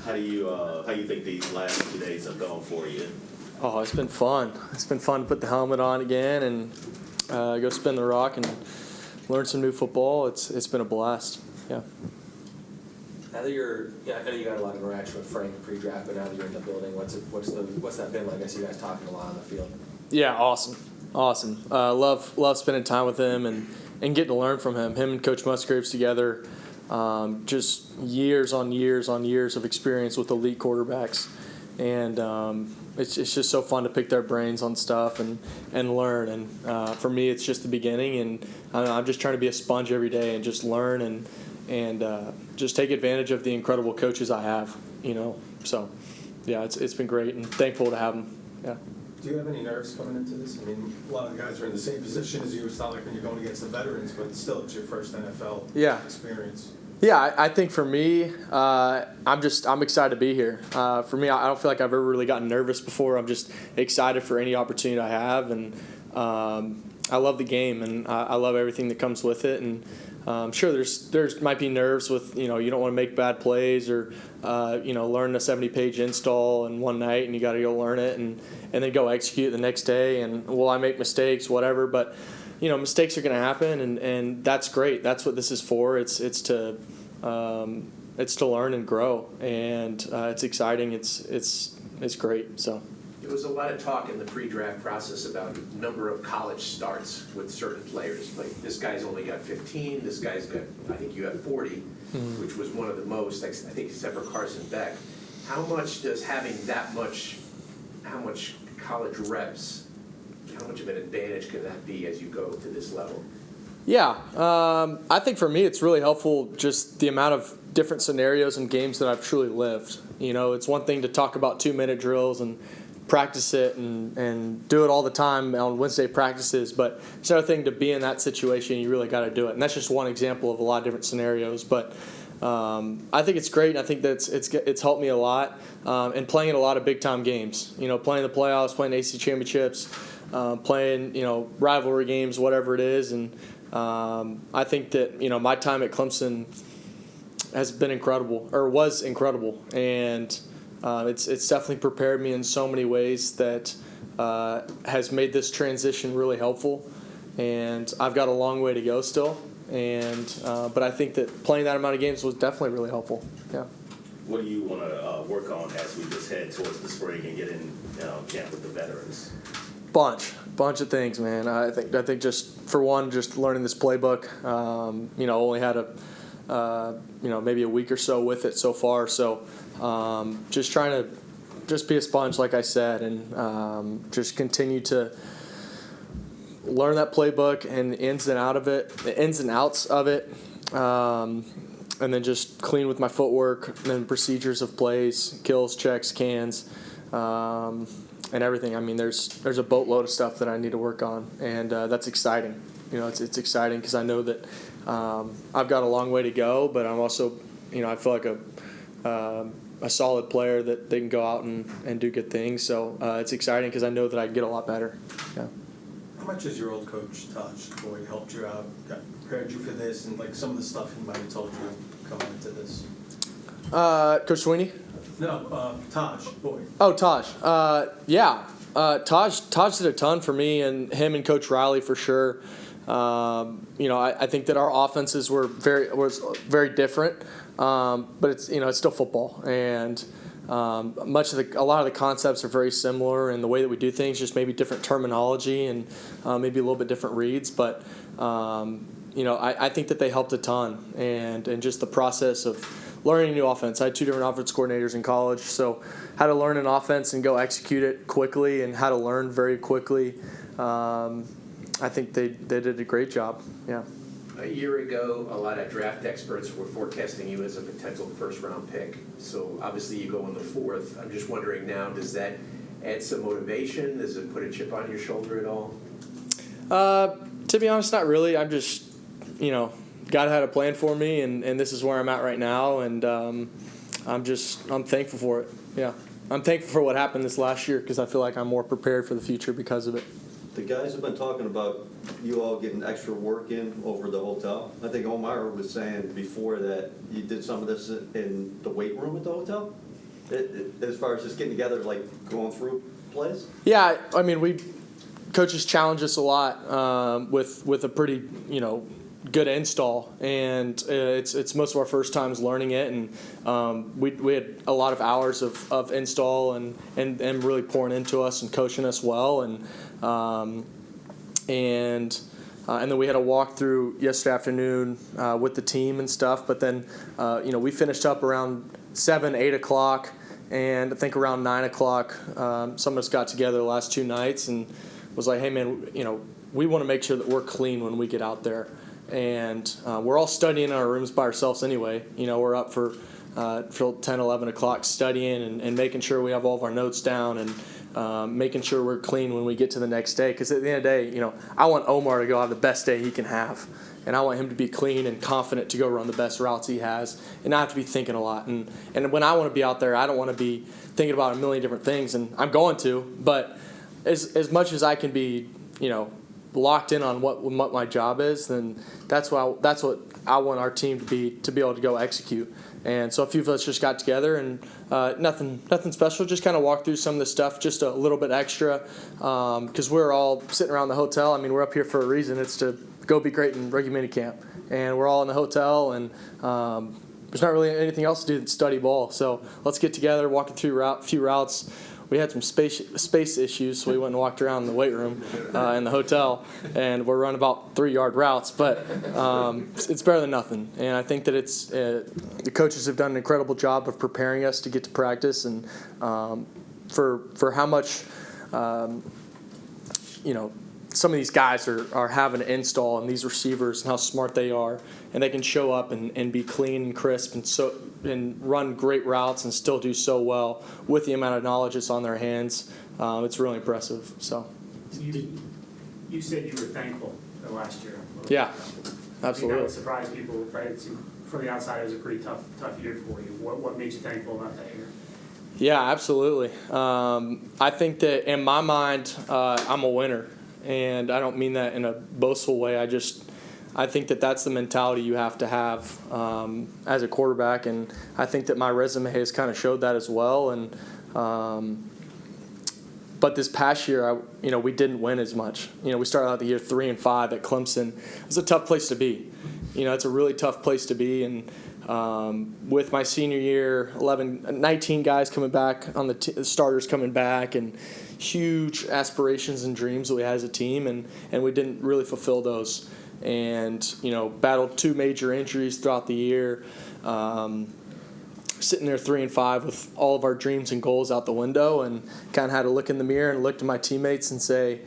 How you think these last 2 days have gone for you? Oh, it's been fun. It's been fun to put the helmet on again and go spin the rock and learn some new football. It's been a blast. Yeah. Now that I know you got a lot of interaction with Frank pre-draft, but now that you're in the building, what's that been like? I see you guys talking a lot on the field. Yeah, awesome. Love spending time with him and getting to learn from him. Him and Coach Musgraves together, just years on years on years of experience with elite quarterbacks, and it's just so fun to pick their brains on stuff and learn. And for me, it's just the beginning, and I'm just trying to be a sponge every day and just learn and just take advantage of the incredible coaches I have. So yeah, it's been great and thankful to have them. Yeah. Do you have any nerves coming into this? I mean, a lot of the guys are in the same position as you. It's not like when you're going against the veterans, but still, it's your first NFL experience. Yeah, I think for me, I'm excited to be here. For me, I don't feel like I've ever really gotten nervous before. I'm just excited for any opportunity I have, and I love the game, and I love everything that comes with it. And sure, there's might be nerves with you don't want to make bad plays or learn a 70-page install in one night, and you got to go learn it and then go execute it the next day. And will I make mistakes? Whatever, but mistakes are going to happen, and that's great. That's what this is for. It's to learn and grow, and it's exciting. It's great. So there was a lot of talk in the pre-draft process about the number of college starts with certain players. Like this guy's only got 15. This guy's got, I think you have 40, which was one of the most. I think except for Carson Beck. How much does having that much, how much college reps? How much of an advantage can that be as you go to this level? Yeah, I think for me it's really helpful just the amount of different scenarios and games that I've truly lived. It's one thing to talk about 2-minute drills and practice it and do it all the time on Wednesday practices, but it's another thing to be in that situation. You really got to do it, and that's just one example of a lot of different scenarios. But I think it's great, and I think that it's helped me a lot in playing in a lot of big time games. Playing the playoffs, playing AC championships. Playing, rivalry games, whatever it is, and I think that my time at Clemson has been incredible, or was incredible, and it's definitely prepared me in so many ways that has made this transition really helpful, and I've got a long way to go still, and but I think that playing that amount of games was definitely really helpful. Yeah. What do you want to work on as we just head towards the spring and get in camp with the veterans? Bunch of things, man. I think just for one, just learning this playbook. Only had maybe a week or so with it so far. So just trying to just be a sponge, like I said, and just continue to learn that playbook and the ins and outs of it, and then just clean with my footwork and then procedures of plays, kills, checks, cans. And everything. I mean, there's a boatload of stuff that I need to work on, and that's exciting. It's exciting because I know that I've got a long way to go, but I'm also, I feel like a solid player that they can go out and do good things. So it's exciting because I know that I can get a lot better. Yeah. How much has your old coach, Taj Boyd, helped you out, prepared you for this, and like some of the stuff he might have told you coming into this? Coach Sweeney? No, Taj Boyd. Oh, Taj. Yeah. Taj did a ton for me, and him and Coach Riley for sure. I think that our offenses was very different, but it's still football, and a lot of the concepts are very similar, and the way that we do things, just maybe different terminology and maybe a little bit different reads, but I think that they helped a ton, and just the process of learning a new offense. I had 2 different offense coordinators in college, so how to learn an offense and go execute it quickly and how to learn very quickly. I think they did a great job. Yeah. A year ago, a lot of draft experts were forecasting you as a potential first-round pick. So obviously you go in the 4th. I'm just wondering now, does that add some motivation? Does it put a chip on your shoulder at all? To be honest, not really. I'm just, God had a plan for me, and this is where I'm at right now, and I'm thankful for it. Yeah, I'm thankful for what happened this last year because I feel like I'm more prepared for the future because of it. The guys have been talking about you all getting extra work in over the hotel. I think Omar was saying before that you did some of this in the weight room at the hotel. As far as just getting together, like going through plays? Yeah, I mean, coaches challenge us a lot with a pretty, good install, and it's most of our first times learning it, and we had a lot of hours of install and really pouring into us and coaching us well, and then we had a walkthrough yesterday afternoon with the team and stuff, but then we finished up around 7, 8 o'clock, and I think around 9 o'clock some of us got together the last 2 nights and was like, hey man, we want to make sure that we're clean when we get out there. And we're all studying in our rooms by ourselves anyway. We're up for 10, 11 o'clock studying and making sure we have all of our notes down and making sure we're clean when we get to the next day. Because at the end of the day, I want Omar to go have the best day he can have. And I want him to be clean and confident to go run the best routes he has and not have to be thinking a lot. And when I want to be out there, I don't want to be thinking about a million different things. And I'm going to, but as much as I can be, locked in on what my job is, then that's what I want our team to be able to go execute. And so a few of us just got together and nothing special, just kind of walked through some of the stuff just a little bit extra because we're all sitting around the hotel. I mean, we're up here for a reason. It's to go be great in rookie minicamp, and we're all in the hotel, and there's not really anything else to do than study ball. So let's get together, walk through a few routes. We had some space issues, so we went and walked around in the weight room in the hotel, and we're running about 3-yard routes, but it's better than nothing. And I think that the coaches have done an incredible job of preparing us to get to practice, and for how much some of these guys are having to install, and these receivers and how smart they are, and they can show up and be clean and crisp and run great routes and still do so well with the amount of knowledge that's on their hands. It's really impressive. So you said you were thankful the last year. Yeah, I absolutely. think that would surprise people, right? From the outside, it was a pretty tough year for you. What makes you thankful about that year? Yeah, absolutely. I think that in my mind, I'm a winner. And I don't mean that in a boastful way. I think that that's the mentality you have to have as a quarterback, and I think that my resume has kind of showed that as well. And but this past year, we didn't win as much. We started out the year 3-5 at Clemson. It's a tough place to be. It's a really tough place to be, and with my senior year, 19 guys coming back on the starters coming back, and huge aspirations and dreams that we had as a team, and we didn't really fulfill those. And battled 2 major injuries throughout the year, sitting there 3-5 with all of our dreams and goals out the window, and kind of had to look in the mirror and look to my teammates and say,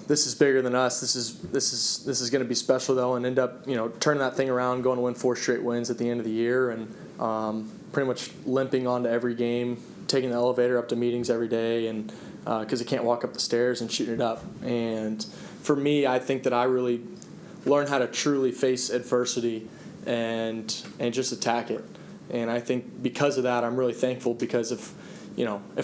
this is bigger than us. This is going to be special though, and end up turning that thing around, going to win 4 straight wins at the end of the year, and pretty much limping onto every game, taking the elevator up to meetings every day, and because I can't walk up the stairs, and shooting it up. And for me, I think that I really learned how to truly face adversity and just attack it. And I think because of that, I'm really thankful, because if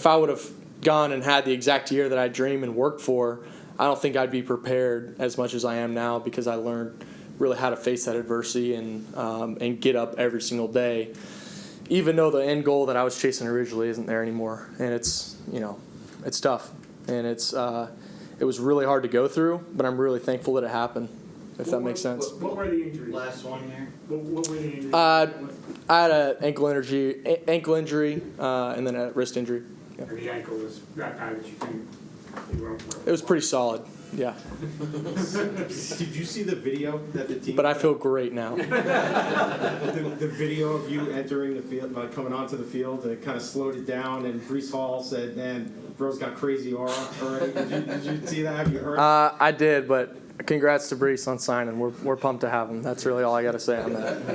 I would have gone and had the exact year that I dreamed and worked for, I don't think I'd be prepared as much as I am now, because I learned really how to face that adversity and get up every single day, even though the end goal that I was chasing originally isn't there anymore. And it's tough, and it was really hard to go through, but I'm really thankful that it happened, if that makes sense. What were the injuries? Last 1 year? What were the injuries? I had an ankle injury, and then a wrist injury. Yeah. And the ankle was that bad that you couldn't. It was pretty solid, yeah. Did you see the video that the team? But I feel great now. the video of you entering the field, like coming onto the field, it kind of slowed it down, and Breece Hall said, "Man, bro's got crazy aura already." Did you see that? Have you heard? I did, but congrats to Breece on signing. We're pumped to have him. That's really all I got to say on that.